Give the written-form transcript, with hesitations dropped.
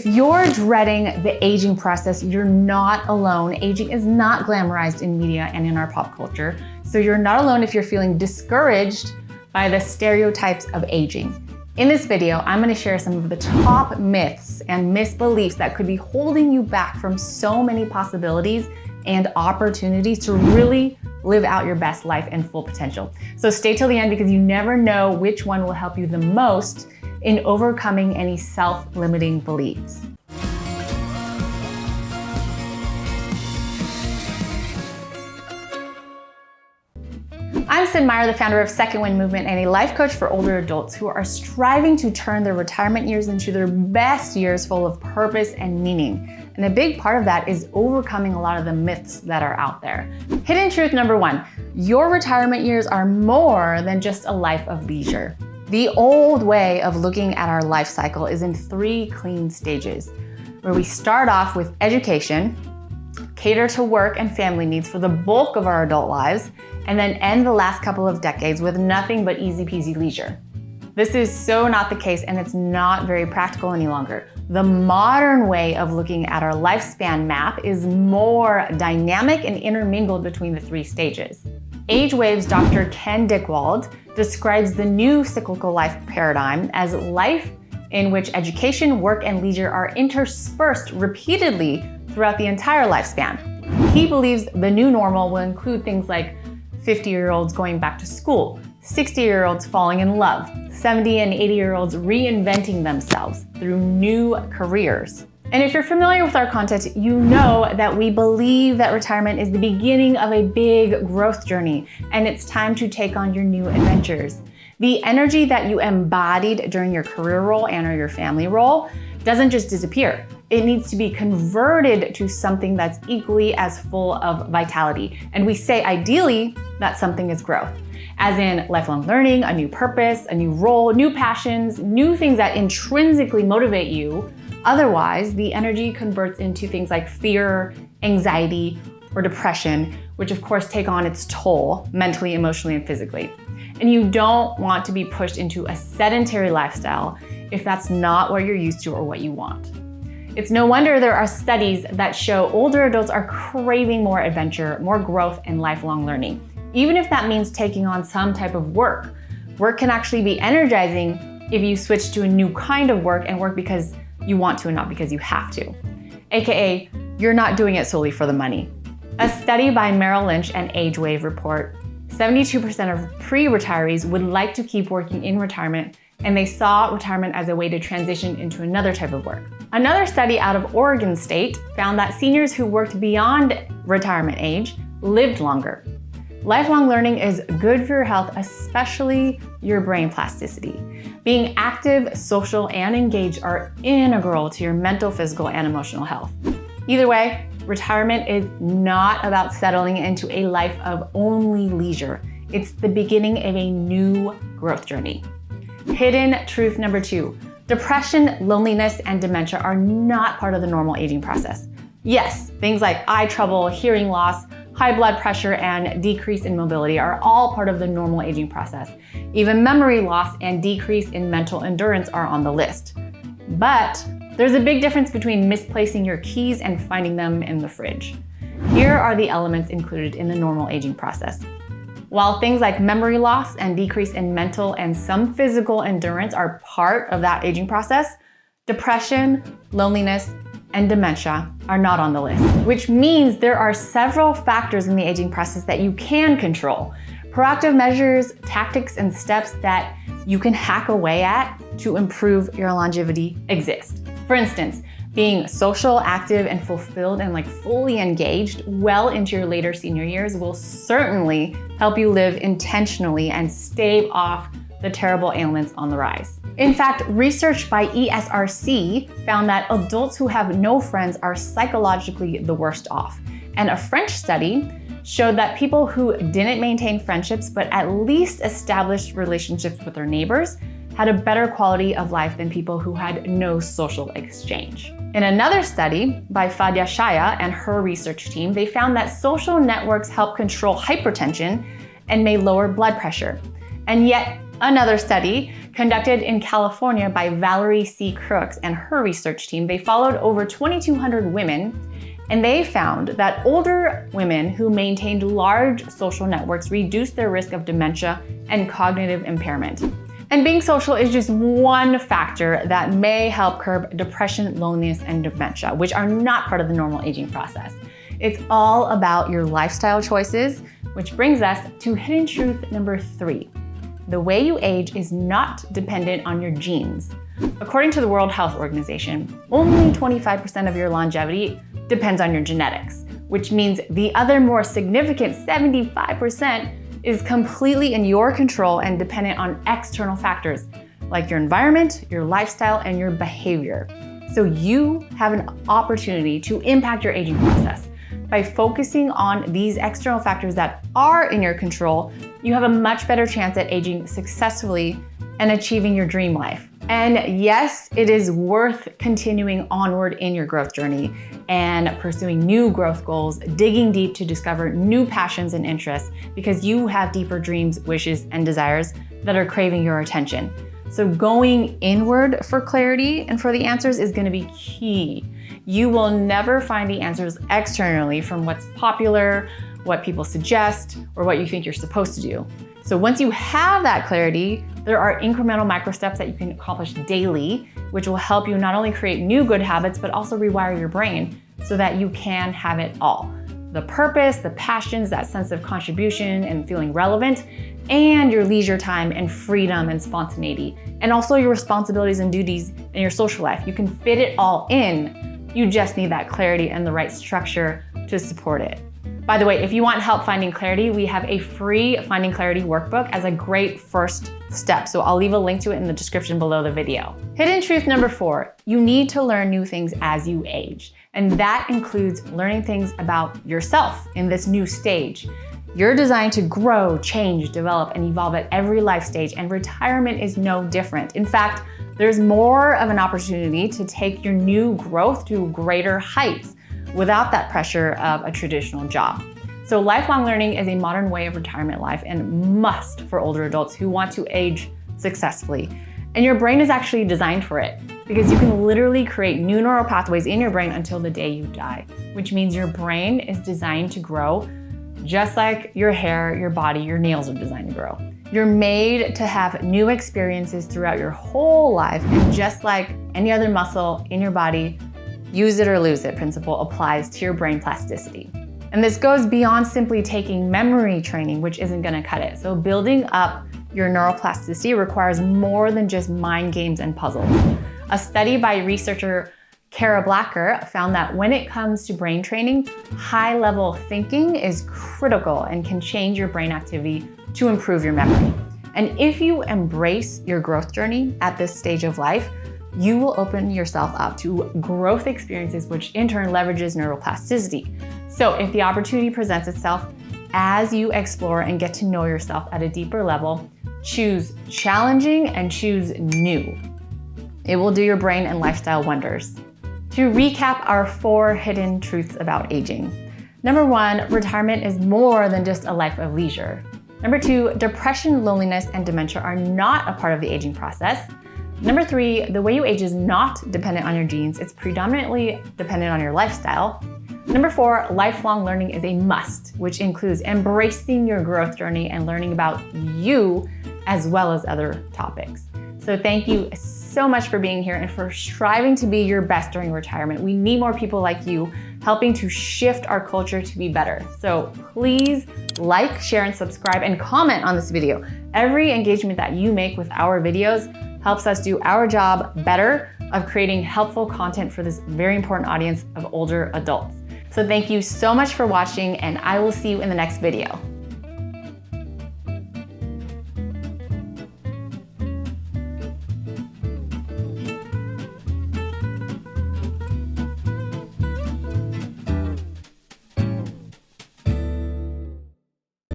If you're dreading the aging process, you're not alone. Aging is not glamorized in media and in our pop culture. So you're not alone if you're feeling discouraged by the stereotypes of aging. In this video, I'm going to share some of the top myths and misbeliefs that could be holding you back from so many possibilities and opportunities to really live out your best life and full potential. So stay till the end because you never know which one will help you the most in overcoming any self-limiting beliefs. I'm Cyn Meyer, the founder of Second Wind Movement and a life coach for older adults who are striving to turn their retirement years into their best years full of purpose and meaning. And a big part of that is overcoming a lot of the myths that are out there. Hidden truth number one, your retirement years are more than just a life of leisure. The old way of looking at our life cycle is in 3 clean stages, where we start off with education, cater to work and family needs for the bulk of our adult lives, and then end the last couple of decades with nothing but easy peasy leisure. This is so not the case, and it's not very practical any longer. The modern way of looking at our lifespan map is more dynamic and intermingled between the 3 stages. AgeWave's Dr. Ken Dickwald describes the new cyclical life paradigm as life in which education, work, and leisure are interspersed repeatedly throughout the entire lifespan. He believes the new normal will include things like 50-year-olds going back to school, 60-year-olds falling in love, 70 and 80-year-olds reinventing themselves through new careers. And if you're familiar with our content, you know that we believe that retirement is the beginning of a big growth journey, and it's time to take on your new adventures. The energy that you embodied during your career role and or your family role doesn't just disappear. It needs to be converted to something that's equally as full of vitality. And we say ideally that something is growth, as in lifelong learning, a new purpose, a new role, new passions, new things that intrinsically motivate you. Otherwise, the energy converts into things like fear, anxiety, or depression, which of course take on its toll mentally, emotionally, and physically. And you don't want to be pushed into a sedentary lifestyle if that's not what you're used to or what you want. It's no wonder there are studies that show older adults are craving more adventure, more growth, and lifelong learning, even if that means taking on some type of work. Work can actually be energizing if you switch to a new kind of work and work because you want to and not because you have to. AKA, you're not doing it solely for the money. A study by Merrill Lynch and AgeWave report 72% of pre-retirees would like to keep working in retirement, and they saw retirement as a way to transition into another type of work. Another study out of Oregon State found that seniors who worked beyond retirement age lived longer. Lifelong learning is good for your health, especially your brain plasticity. Being active, social, and engaged are integral to your mental, physical, and emotional health. Either way, retirement is not about settling into a life of only leisure. It's the beginning of a new growth journey. Hidden truth number 2, depression, loneliness, and dementia are not part of the normal aging process. Yes, things like eye trouble, hearing loss, high blood pressure, and decrease in mobility are all part of the normal aging process. Even memory loss and decrease in mental endurance are on the list. But there's a big difference between misplacing your keys and finding them in the fridge. Here are the elements included in the normal aging process. While things like memory loss and decrease in mental and some physical endurance are part of that aging process, depression, loneliness, and dementia are not on the list, which means there are several factors in the aging process that you can control. Proactive measures, tactics, and steps that you can hack away at to improve your longevity exist. For instance, being social, active, and fulfilled and fully engaged well into your later senior years will certainly help you live intentionally and stave off the terrible ailments on the rise. In fact, research by ESRC found that adults who have no friends are psychologically the worst off. And a French study showed that people who didn't maintain friendships but at least established relationships with their neighbors had a better quality of life than people who had no social exchange. In another study by Fadia Shaya and her research team, they found that social networks help control hypertension and may lower blood pressure. And yet, Another study conducted in California by Valerie C. Crooks and her research team, they followed over 2,200 women, and they found that older women who maintained large social networks reduced their risk of dementia and cognitive impairment. And being social is just one factor that may help curb depression, loneliness, and dementia, which are not part of the normal aging process. It's all about your lifestyle choices, which brings us to hidden truth number 3. The way you age is not dependent on your genes. According to the World Health Organization, only 25% of your longevity depends on your genetics, which means the other more significant 75% is completely in your control and dependent on external factors like your environment, your lifestyle, and your behavior. So you have an opportunity to impact your aging process. By focusing on these external factors that are in your control, you have a much better chance at aging successfully and achieving your dream life. And yes, it is worth continuing onward in your growth journey and pursuing new growth goals, digging deep to discover new passions and interests, because you have deeper dreams, wishes, and desires that are craving your attention. So going inward for clarity and for the answers is going to be key. You will never find the answers externally from what's popular, what people suggest, or what you think you're supposed to do. So once you have that clarity, there are incremental micro steps that you can accomplish daily, which will help you not only create new good habits, but also rewire your brain so that you can have it all. The purpose, the passions, that sense of contribution and feeling relevant, and your leisure time and freedom and spontaneity, and also your responsibilities and duties in your social life. You can fit it all in. You just need that clarity and the right structure to support it. By the way, if you want help finding clarity, we have a free Finding Clarity workbook as a great first step. So I'll leave a link to it in the description below the video. Hidden truth number 4, you need to learn new things as you age. And that includes learning things about yourself in this new stage. You're designed to grow, change, develop, and evolve at every life stage, and retirement is no different. In fact, there's more of an opportunity to take your new growth to greater heights without that pressure of a traditional job. So lifelong learning is a modern way of retirement life and must for older adults who want to age successfully. And your brain is actually designed for it, because you can literally create new neural pathways in your brain until the day you die, which means your brain is designed to grow just like your hair, your body, your nails are designed to grow. You're made to have new experiences throughout your whole life, and just like any other muscle in your body, use it or lose it principle applies to your brain plasticity. And this goes beyond simply taking memory training, which isn't gonna cut it. So building up your neuroplasticity requires more than just mind games and puzzles. A study by researcher Kara Blacker found that when it comes to brain training, high-level thinking is critical and can change your brain activity to improve your memory. And if you embrace your growth journey at this stage of life, you will open yourself up to growth experiences, which in turn leverages neuroplasticity. So if the opportunity presents itself as you explore and get to know yourself at a deeper level, choose challenging and choose new. It will do your brain and lifestyle wonders. To recap our 4 hidden truths about aging. Number 1, retirement is more than just a life of leisure. Number 2, depression, loneliness, and dementia are not a part of the aging process. Number 3, the way you age is not dependent on your genes, it's predominantly dependent on your lifestyle. Number 4, lifelong learning is a must, which includes embracing your growth journey and learning about you as well as other topics. So thank you so much for being here and for striving to be your best during retirement. We need more people like you helping to shift our culture to be better. So please like, share, and subscribe, and comment on this video. Every engagement that you make with our videos helps us do our job better of creating helpful content for this very important audience of older adults. So thank you so much for watching, and I will see you in the next video.